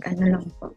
ano lang po.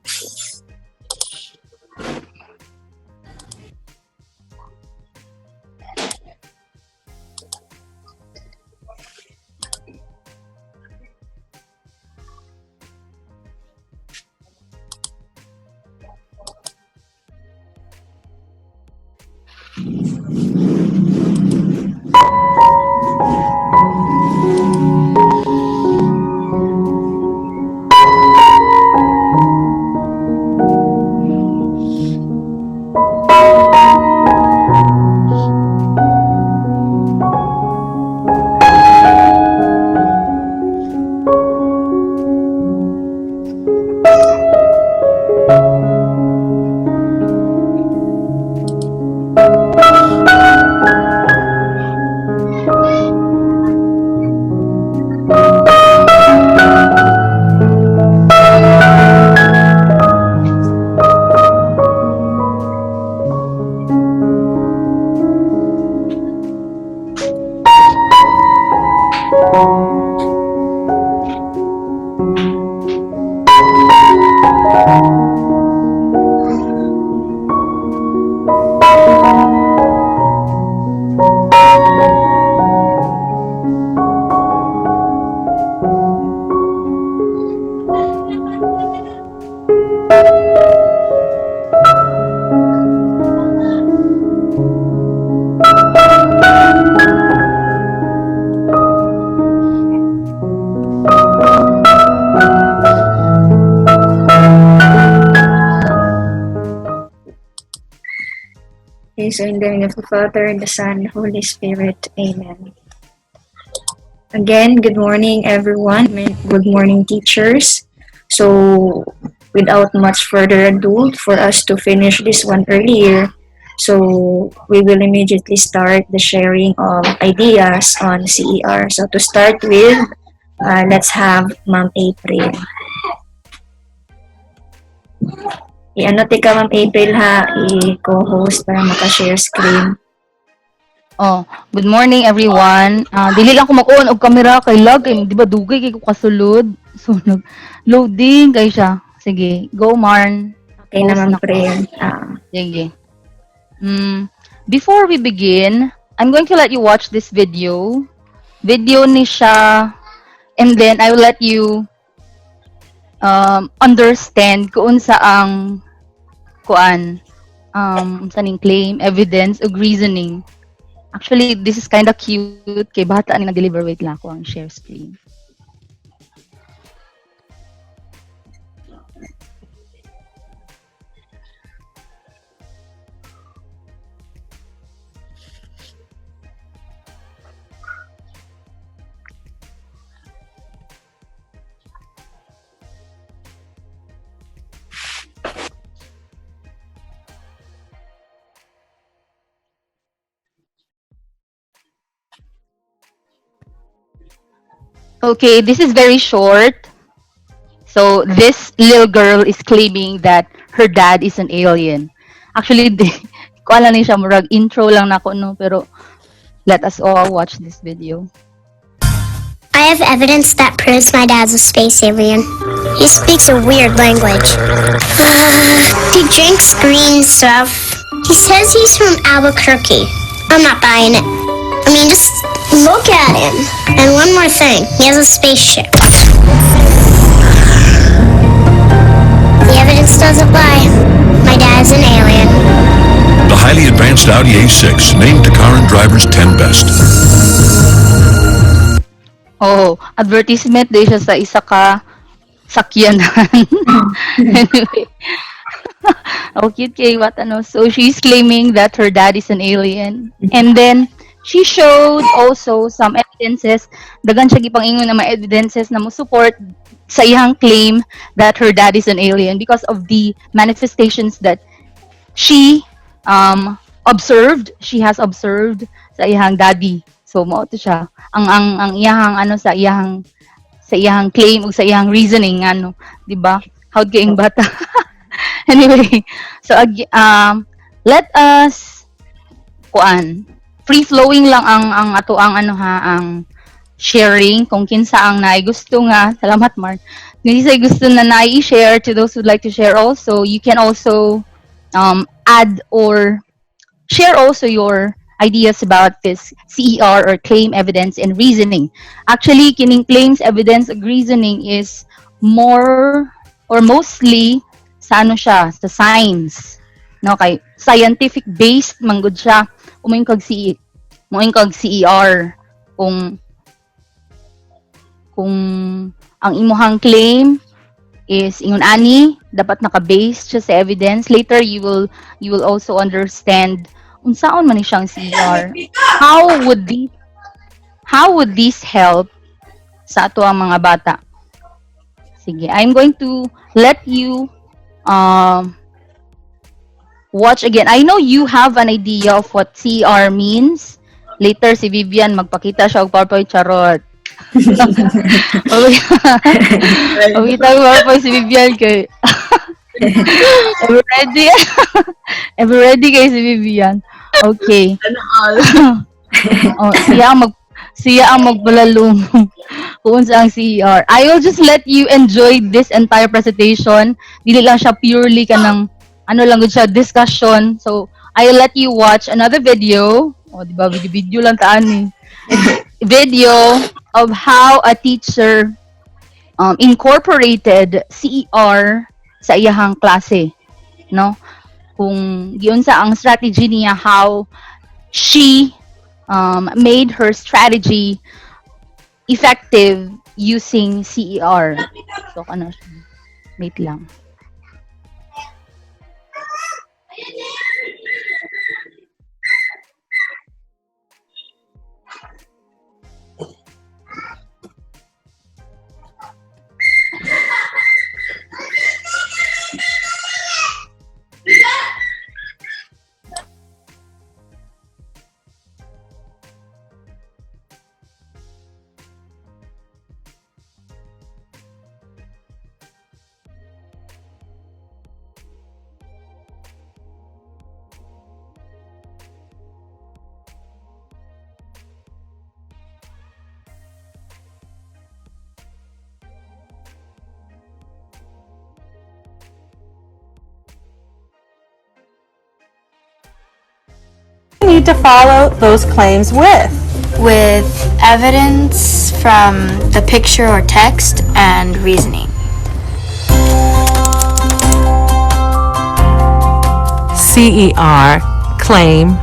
Okay, so in the name of the Father, the Son, Holy Spirit. Amen. Again, good morning, everyone. Good morning, teachers. So, without much further ado, for us to finish this one earlier, so we will immediately start the sharing of ideas on CER. So, to start with, let's have Ma'am April. I-anote ka, Ma'am April, ha? I-co-host para maka-share screen. Oh, good morning everyone. Dili lang ko mag-on og camera kay lag kay di ba dugay kay ko kasulod. So nag-loading kay siya. Sige, go Marn. Okay Post naman, na ko. April. Sige. Before we begin, I'm going to let you watch this video. Video ni siya, and then I will let you understand kung unsa ang saning claim, evidence, ug reasoning. Actually, this is kind of cute. Kay bata ni nag-deliver. Wait lang ako ang share screen. Okay, this is very short. So this little girl is claiming that her dad is an alien. Actually, ko alam ni siya murag intro lang nako no, pero let us all watch this video. I have evidence that proves my dad's a space alien. He speaks a weird language. He drinks green stuff. He says he's from Albuquerque. I'm not buying it. I mean, just look at him. And one more thing, he has a spaceship. The evidence doesn't lie. My dad's an alien. The highly advanced Audi A6 named to car and drivers 10 best. Oh, advertisement din siya sa isa ka sakyanan. Anyway. Oh, cute kay what ano. So she's claiming that her dad is an alien. And then she showed also some evidences, dagan siya gipang-ingon na mga evidences na mo support sa iyang claim that her dad is an alien because of the manifestations that she observed, she has observed sa iyang daddy. So mo to siya. Ang iyang ano sa iyang claim ug sa iyang reasoning ano, di ba? How kayong bata. Anyway, so let us free flowing lang ang ato ang ano ha ang sharing kung kinsa ang naay gusto nga salamat Mark Hindi say gusto na i-share to those who'd like to share also, you can also add or share also your ideas about this CER or claim evidence and reasoning. Actually, kining claims evidence and reasoning is more or mostly sa ano siya, sa science. No, kay scientific based man gud siya. Umoy kag CER kung ang imuhang claim is ingon ani dapat naka-based siya sa evidence. Later you will also understand unsaon man ni siyang CER. How would this help sa ato ang mga bata? Sige, I'm going to let you watch again. I know you have an idea of what CER means. Later si Vivian magpakita siya og PowerPoint charot. Okay, tayo pa si Vivian kay ever ready? Ever ready kay si Vivian? Okay. Oh, siya ang magbalalong kung sa ang CER. I will just let you enjoy this entire presentation. Dili lang siya purely kanang ano lang gud siya discussion. So, I'll let you watch another video. Oh, di ba video lang taan ni. Video of how a teacher incorporated CER sa iyahang klase, no? Kung giunsa ang strategy niya, how she made her strategy effective using CER. So, ano siya? Wait lang. Need to follow those claims with evidence from the picture or text and reasoning. CER, claim,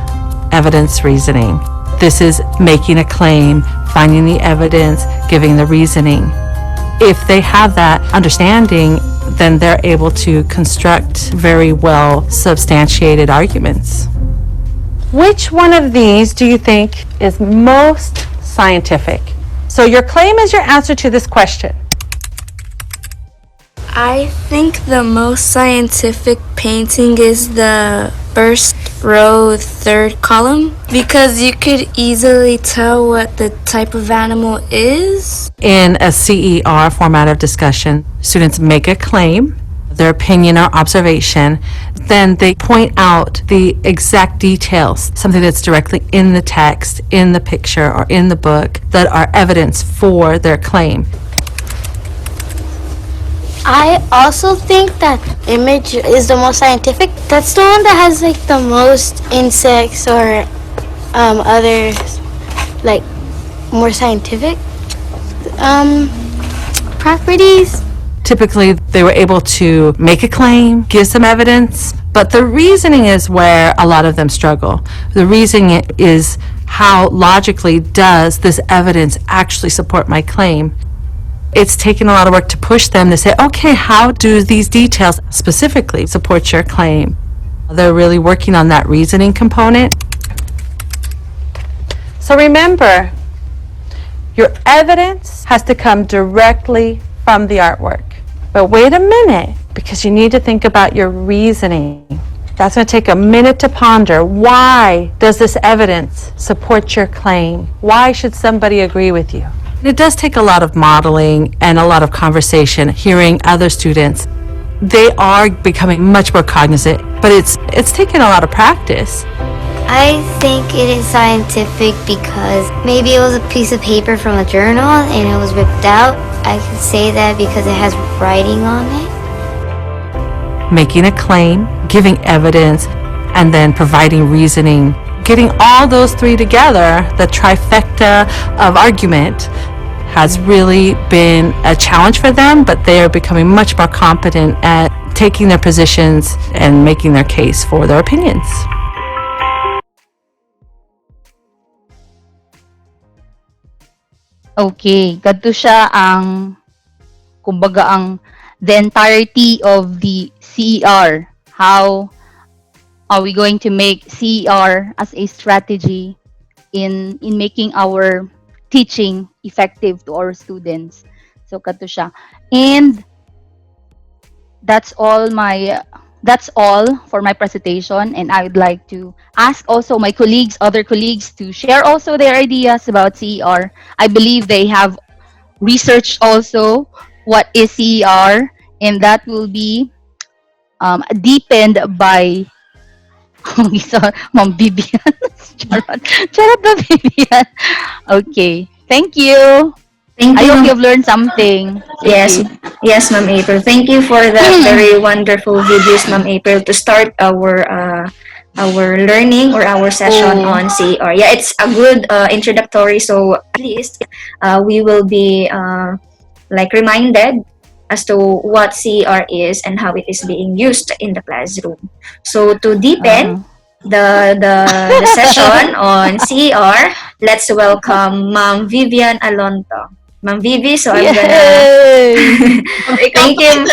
evidence, reasoning. This is making a claim, finding the evidence, giving the reasoning. If they have that understanding, then they're able to construct very well substantiated arguments. Which one of these do you think is most scientific? So your claim is your answer to this question. I think the most scientific painting is the first row, third column, because you could easily tell what the type of animal is. In a CER format of discussion, students make a claim, their opinion or observation, then they point out the exact details, something that's directly in the text, in the picture, or in the book that are evidence for their claim. I also think that image is the most scientific. That's the one that has like the most insects or other like more scientific properties. Typically, they were able to make a claim, give some evidence, but the reasoning is where a lot of them struggle. The reasoning is how logically does this evidence actually support my claim? It's taken a lot of work to push them to say, okay, how do these details specifically support your claim? They're really working on that reasoning component. So remember, your evidence has to come directly from the artwork. But wait a minute, because you need to think about your reasoning. That's going to take a minute to ponder. Why does this evidence support your claim? Why should somebody agree with you? It does take a lot of modeling and a lot of conversation, hearing other students. They are becoming much more cognizant, but it's taken a lot of practice. I think it is scientific because maybe it was a piece of paper from a journal and it was ripped out. I could say that because it has writing on it. Making a claim, giving evidence, and then providing reasoning. Getting all those three together, the trifecta of argument, has really been a challenge for them, but they are becoming much more competent at taking their positions and making their case for their opinions. Okay, kadto siya ang kumbaga the entirety of the CER. How are we going to make CER as a strategy in making our teaching effective to our students? So kadto siya. And that's all for my presentation, and I would like to ask also my other colleagues to share also their ideas about CER. I believe they have researched also what is CER, and that will be deepened by Ma'am Vivian. Charot na Vivian. Okay, thank you. Thank I you, hope Ma'am. you've learned something. Yes, Okay. yes, Ma'am April. Thank you for that very wonderful videos, Ma'am April, to start our learning or our session Oh. on CER. Yeah, it's a good introductory. So at least we will be like reminded as to what CER is and how it is being used in the classroom. So to deepen the session on CER, let's welcome Ma'am Vivian Alonto. Ma'am Vivi, so I'm gonna Yay! thank you.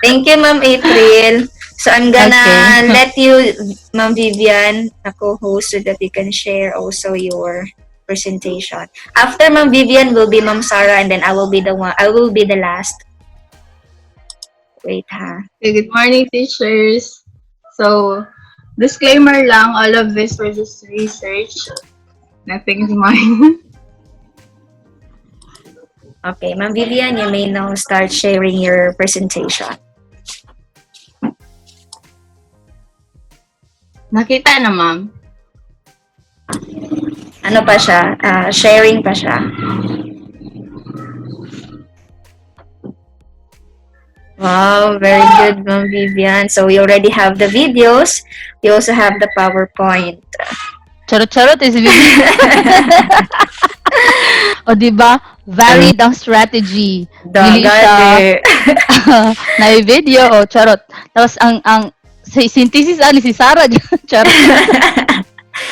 Thank you, Ma'am April. So I'm gonna Okay. let you, Ma'am Vivian, a co-host so that you can share also your presentation. After Ma'am Vivian will be Ma'am Sarah, and then I will be the last. Wait ha. Okay, good morning, teachers. So, disclaimer lang, all of this was just research. Nothing is mine. Okay, Ma'am Vivian, you may now start sharing your presentation. Nakita na, ma'am. Ano pa siya? Sharing pa siya. Wow, very good, Ma'am Vivian. So we already have the videos. We also have the PowerPoint. Charot-charot is Vivi. O diba? Varied ang strategy. Dili siya na video o charot. Tapos ang synthesis ani si Sarah. Charot.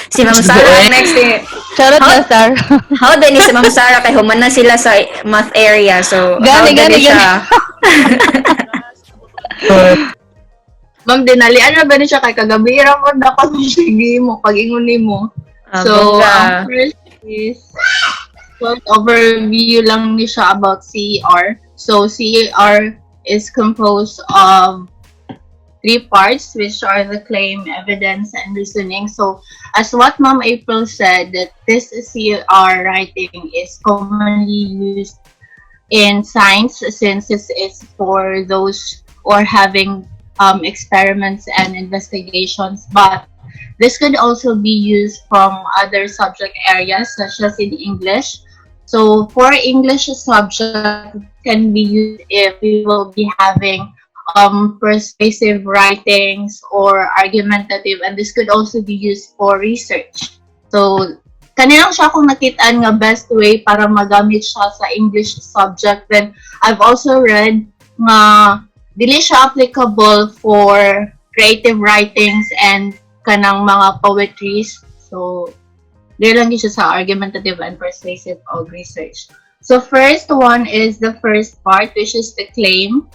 Si Ma'am Sarah next thing. Charot na Sarah. How din ni si Ma'am Sarah kay human na sila sa math area. So Gani, how din siya? Ma'am, dinalian na ba ni siya kay kagabi ra mo dapat mo sige mo pag-ingon nimo. So, first is short overview lang ni siya about CER. So, CER is composed of three parts, which are the claim, evidence, and reasoning. So, as what Ma'am April said, that this CER writing is commonly used in science since it is for those or having experiments and investigations, but this could also be used from other subject areas such as in English. So for English subject can be used if we will be having persuasive writings or argumentative, and this could also be used for research. So kanilang siya kung nakitaan nga best way para magamit siya sa English subject. Then I've also read nga dili siya applicable for creative writings and kanang mga poetries. So, dili lang siya sa argumentative and persuasive of research. So, first one is the first part, which is the claim.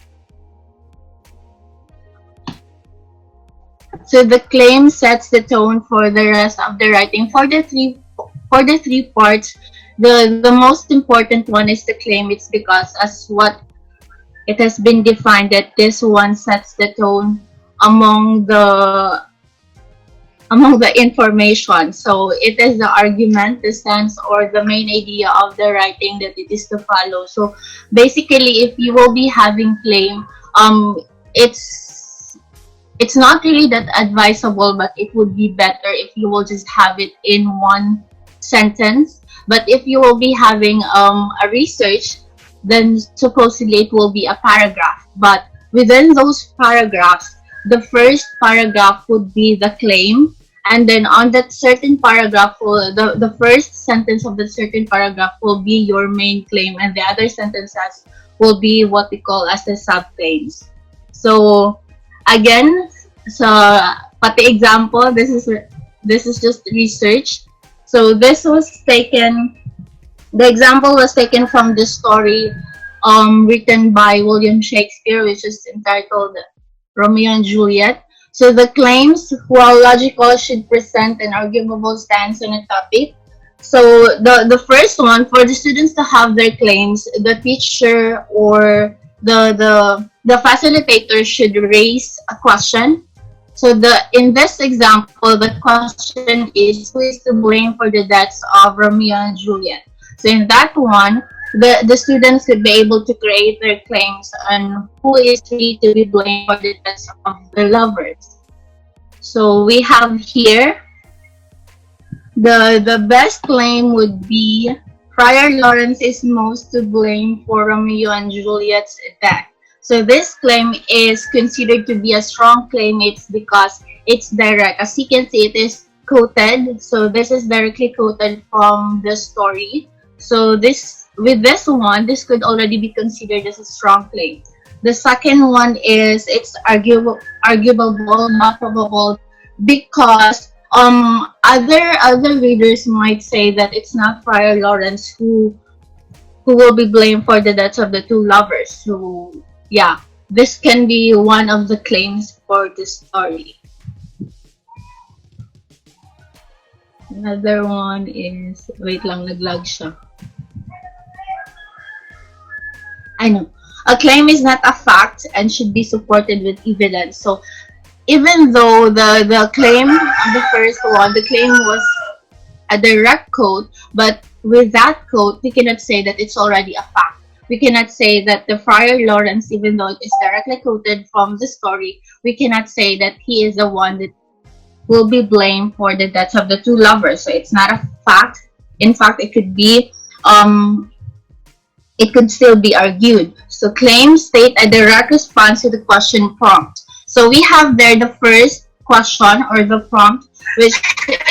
So, the claim sets the tone for the rest of the writing. For the three parts, the most important one is the claim. It's because as what it has been defined that this one sets the tone among the information. So it is the argument, the stance, or the main idea of the writing that it is to follow. So basically, if you will be having claim, it's it's not really that advisable, but it would be better if you will just have it in one sentence. But if you will be having a research, then supposedly it will be a paragraph. But within those paragraphs, the first paragraph would be the claim, and then on that certain paragraph, the first sentence of the certain paragraph will be your main claim, and the other sentences will be what we call as the subclaims. So again, so pati example, this is just research. So this was taken, the example was taken from the story written by William Shakespeare, which is entitled Romeo and Juliet. So the claims, while logical, should present an arguable stance on a topic. So the first one, for the students to have their claims, the teacher or the facilitator should raise a question. So in this example, the question is, who is to blame for the deaths of Romeo and Juliet? So in that one, the students could be able to create their claims on who is really to be blamed for the deaths of the lovers. So we have here, the best claim would be Friar Lawrence is most to blame for Romeo and Juliet's death. So this claim is considered to be a strong claim. It's because it's direct. As you can see, it is quoted. So this is directly quoted from the story. So with this one, this could already be considered as a strong claim. The second one is it's arguable, not probable, because other readers might say that it's not Friar Lawrence who will be blamed for the deaths of the two lovers. So yeah, this can be one of the claims for this story. Another one is, wait lang, naglag siya. I know. A claim is not a fact and should be supported with evidence. So even though the claim on the first one, the claim was a direct quote, but with that quote, we cannot say that it's already a fact. We cannot say that the Friar Lawrence, even though it is directly quoted from the story, we cannot say that he is the one that will be blamed for the deaths of the two lovers. So it's not a fact. In fact, it could be it could still be argued. So claims state a direct response to the question prompt. So we have there the first question or the prompt, which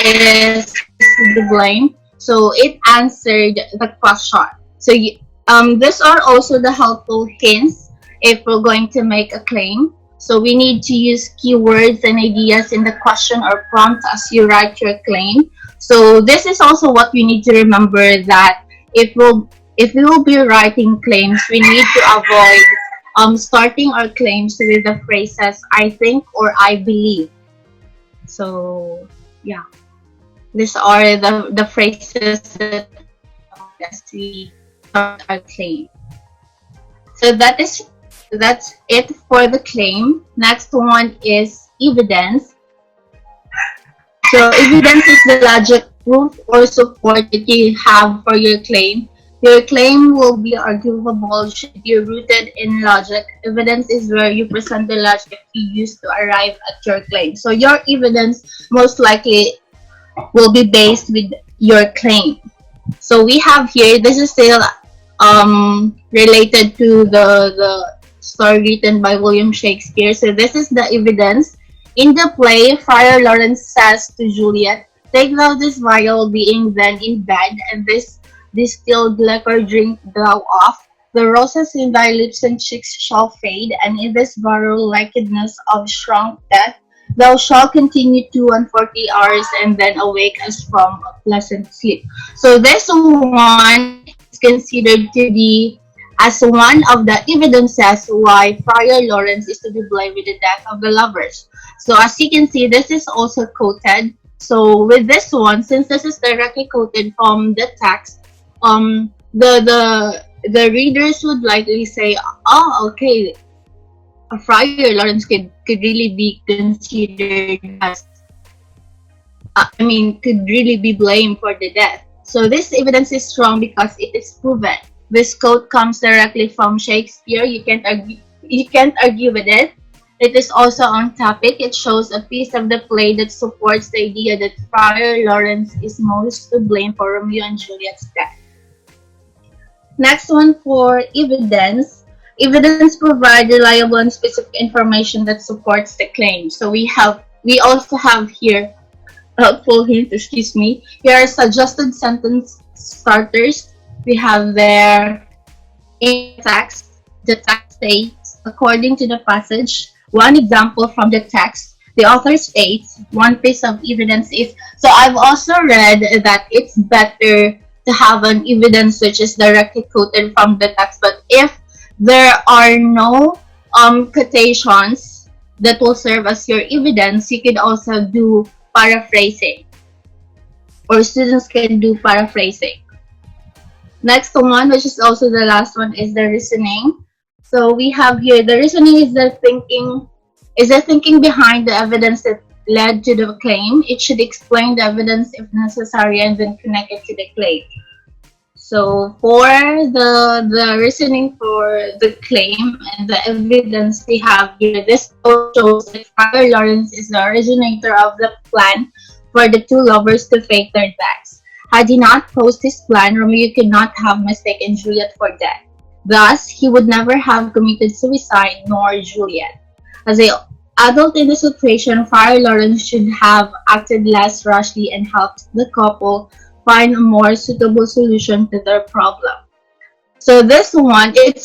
is the blame. So it answered the question. So these are also the helpful hints if we're going to make a claim. So we need to use keywords and ideas in the question or prompt as you write your claim. So this is also what you need to remember, that if we will be writing claims, we need to avoid starting our claims with the phrases I think or I believe. So yeah, these are the phrases that we start our claim. So that's it for the claim. Next one is evidence. So evidence is the logic, proof, or support that you have for your claim. Your claim will be arguable, should be rooted in logic. Evidence is where you present the logic you use to arrive at your claim. So your evidence most likely will be based with your claim. So we have here, this is still related to the story written by William Shakespeare. So this is the evidence. In the play, Friar Lawrence says to Juliet, "Take thou this vial, being then in bed, and this distilled liquor drink thou off. The roses in thy lips and cheeks shall fade, and in this virile likeness of shrunk death, thou shalt continue 42 hours, and then awake as from a pleasant sleep." So this one is considered to be as one of the evidences why Friar Lawrence is to be blamed with the death of the lovers. So as you can see, this is also quoted. So with this one, since this is directly quoted from the text, the readers would likely say, "Oh, okay, Friar Lawrence could really be considered as, could really be blamed for the death." So this evidence is strong because it is proven. This quote comes directly from Shakespeare. You can't argue with it. It is also on topic. It shows a piece of the play that supports the idea that Friar Lawrence is most to blame for Romeo and Juliet's death. Next one for evidence. Evidence provides reliable and specific information that supports the claim. So we also have here helpful hint, excuse me. Here are suggested sentence starters. We have there in text. The text states, according to the passage, one example from the text, the author states, one piece of evidence is. So I've also read that it's better to have an evidence which is directly quoted from the text. But if there are no quotations that will serve as your evidence, you could also do paraphrasing, or students can do paraphrasing. Next one, which is also the last one, is the reasoning. So we have here the reasoning is the thinking behind the evidence that led to the claim. It should explain the evidence if necessary and then connect it to the claim. So for the reasoning for the claim and the evidence we have here, this shows that Friar Lawrence is the originator of the plan for the two lovers to fake their deaths. Had he not posed his plan, Romeo could not have mistaken Juliet for death. Thus, he would never have committed suicide, nor Juliet. As an adult in the situation, Friar Lawrence should have acted less rashly and helped the couple find a more suitable solution to their problem. So this one, it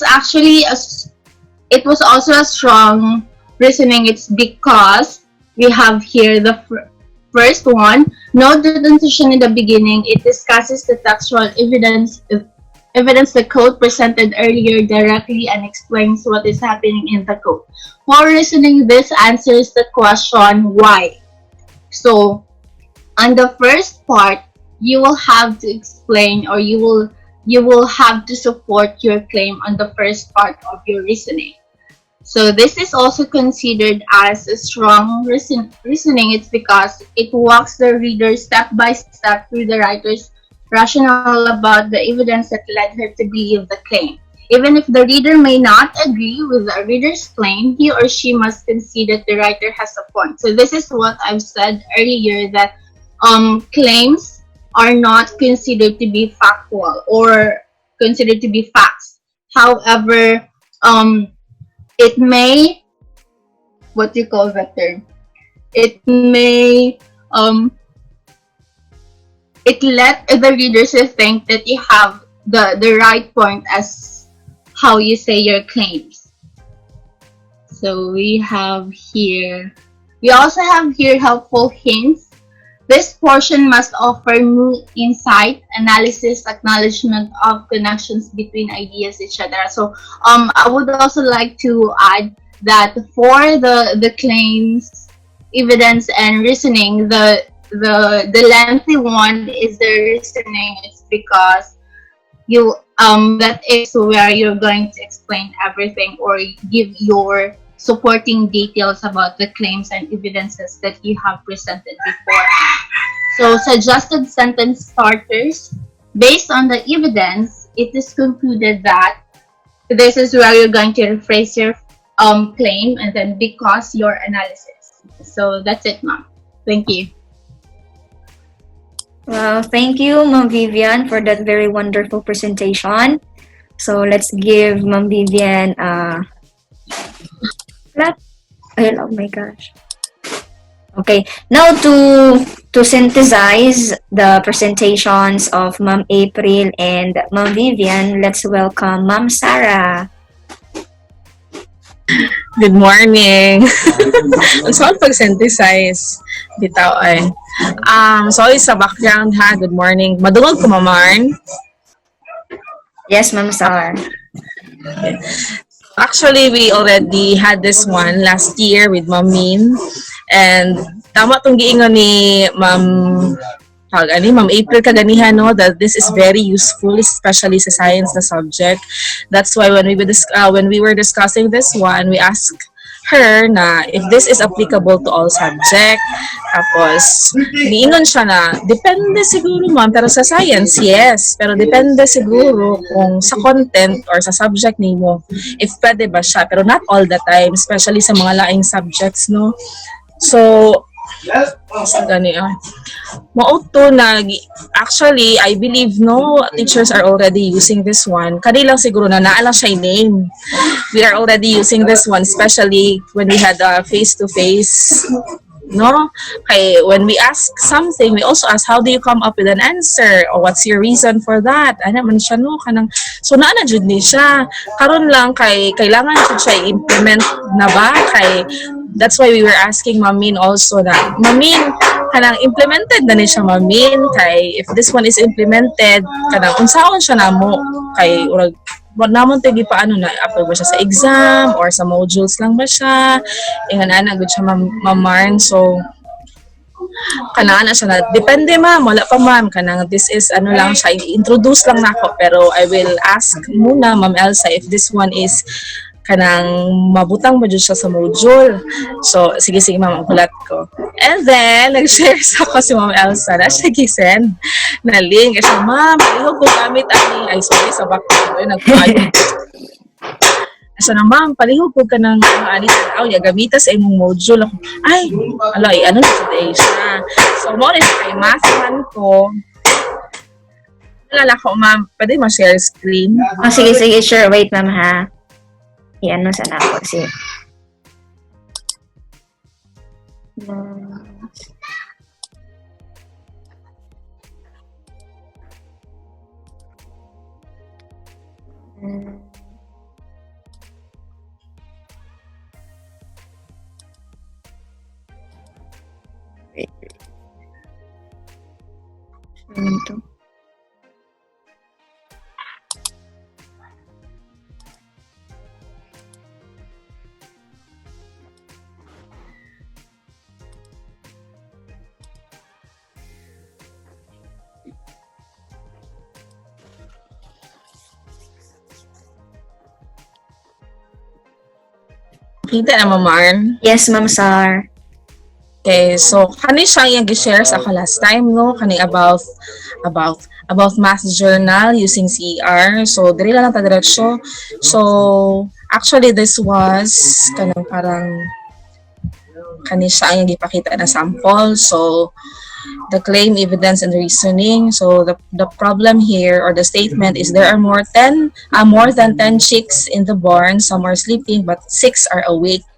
was also a strong reasoning. It's because we have here the first one. Note the transition in the beginning. It discusses the textual evidence the code presented earlier directly and explains what is happening in the code. For reasoning, this answers the question why. So on the first part, you will have to explain, or you will have to support your claim on the first part of your reasoning. So this is also considered as a strong reasoning. It's because it walks the reader step by step through the writer's rationale about the evidence that led her to believe the claim. Even if the reader may not agree with the reader's claim, he or she must concede that the writer has a point. So this is what I've said earlier, that claims are not considered to be factual or considered to be facts. However, it may, what do you call that term? It may, it let the readers think that you have the right point as how you say your claims. So we also have here helpful hints. This portion must offer new insight, analysis, acknowledgement of connections between ideas, etc. So I would also like to add that for the claims, evidence, and reasoning, the lengthy one is the reasoning. It's because that is where you're going to explain everything or give your supporting details about the claims and evidences that you have presented before. So suggested sentence starters. Based on the evidence, it is concluded that this is where you're going to rephrase your claim, and then because your analysis. So that's it, ma'am. Thank you. Well, thank you, Ma'am Vivian, for that very wonderful presentation. So let's give Ma'am Vivian a clap. Oh my gosh. Okay, now to synthesize the presentations of Ma'am April and Ma'am Vivian, let's welcome Ma'am Sarah. Good morning. Ang saan pag-synthesize? Bitaw ay. Sorry sa background ha. Good morning. Madungog ko, Mamarn. Yes, Ma'am Sarah. Actually, we already had this one last year with Ma'am Min. And tama tong giingon ni Ma'am April kaganihan, no, that this is very useful, especially sa science na subject. That's why when we were discussing this one, we asked her na if this is applicable to all subject. Tapos, niingon siya na, depende siguro ma'am, pero sa science, yes. Pero depende siguro kung sa content or sa subject nimo, if pwede ba siya. Pero not all the time, especially sa mga laing subjects, no? So, gani mauto na actually I believe no teachers are already using this one kanilang siguro na naala siya name. We are already using this one especially when we had a face to face, no? Okay, when we ask something, we also ask how do you come up with an answer or what's your reason for that. Ano man siya no kanang so naa na jud ni siya. Karon lang kay kailangan jud siya i-implement na ba kay that's why we were asking Mamin also na Mamin kanang implemented na ni siya Mamin kay if this one is implemented kanang unsaon siya namo kay urag namon tigi paano na apply ba siya sa exam or sa modules lang ba siya ingan ana gud siya mamarn so kanang ana siya na depende ma'am wala pa ma'am kanang this is ano lang siya introduce lang nako pero I will ask muna Ma'am Elsa if this one is kanang mabutang mo siya sa module. So, sige, ma'am, ang kulat ko. And then, nag-share sa ako si Ma'am Elsa na siya gisend na link. Kasi, ma'am, palihog ko gamit ay sorry, sa back ko. Nag-paano. So, na, ma'am, palihog ko ka ng ani tao, gamita sa imong module. Ako, ay, alay, ano na today siya. So, mo rin kay math man ko. Alala ko, ma'am, pwede ma-share screen? Oh, sige, sure. Wait, ma'am, ha. Ano sana ako si ito. Kita na Marn. Yes, Ma'am Sar. Okay, so kani siya yung gi-share sa ako last time no kani about math journal using CER. So diri lang ta diretso. So actually this was kanang parang kani siya yung gipakita na sample. So the claim, evidence, and reasoning. So the problem here or the statement is there are more than 10 chicks in the barn. Some are sleeping, but 6 are awake.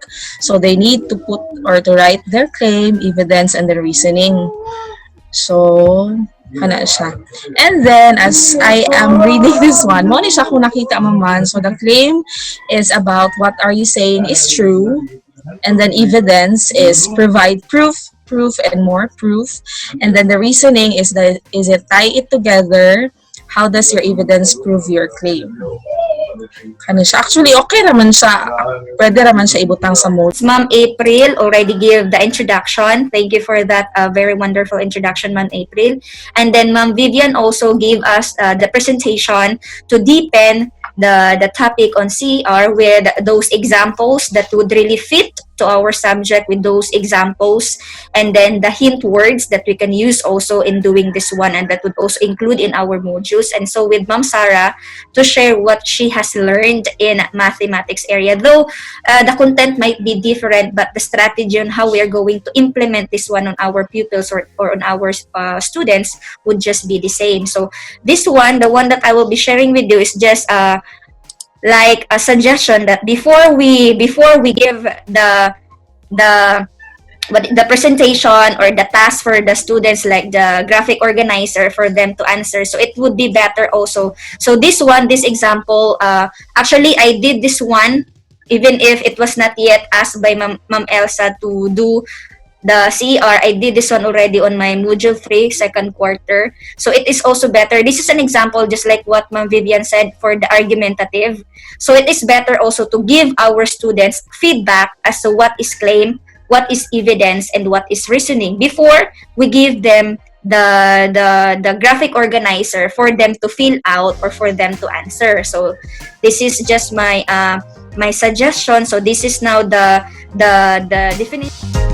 So they need to put or to write their claim, evidence, and the reasoning. So kana siya. And then as I am reading this one, mo ni siya kung nakita mo man. So the claim is about what are you saying is true, and then evidence is provide proof and more proof, and then the reasoning is that is it tie it together, how does your evidence prove your claim. Kani siya actually okay naman siya, pwede naman siya ibutang sa modes. Ma'am April already gave the introduction. Thank you for that very wonderful introduction, Ma'am April. And then Ma'am Vivian also gave us the presentation to deepen the topic on CER with those examples that would really fit to our subject with those examples, and then the hint words that we can use also in doing this one, and that would also include in our modules. And so with Ma'am Sarah to share what she has learned in mathematics area, though the content might be different, but the strategy on how we are going to implement this one on our pupils or on our students would just be the same. So this one, the one that I will be sharing with you, is just like a suggestion that before we give the presentation or the task for the students, like the graphic organizer for them to answer, so it would be better also. So this example, actually I did this one even if it was not yet asked by Ma'am Elsa to do the CER. I did this one already on my module 3 second quarter, so it is also better. This is an example just like what Ma'am Vivian said for the argumentative, so it is better also to give our students feedback as to what is claim, what is evidence, and what is reasoning before we give them the graphic organizer for them to fill out or for them to answer. So this is just my my suggestion. So this is now the definition.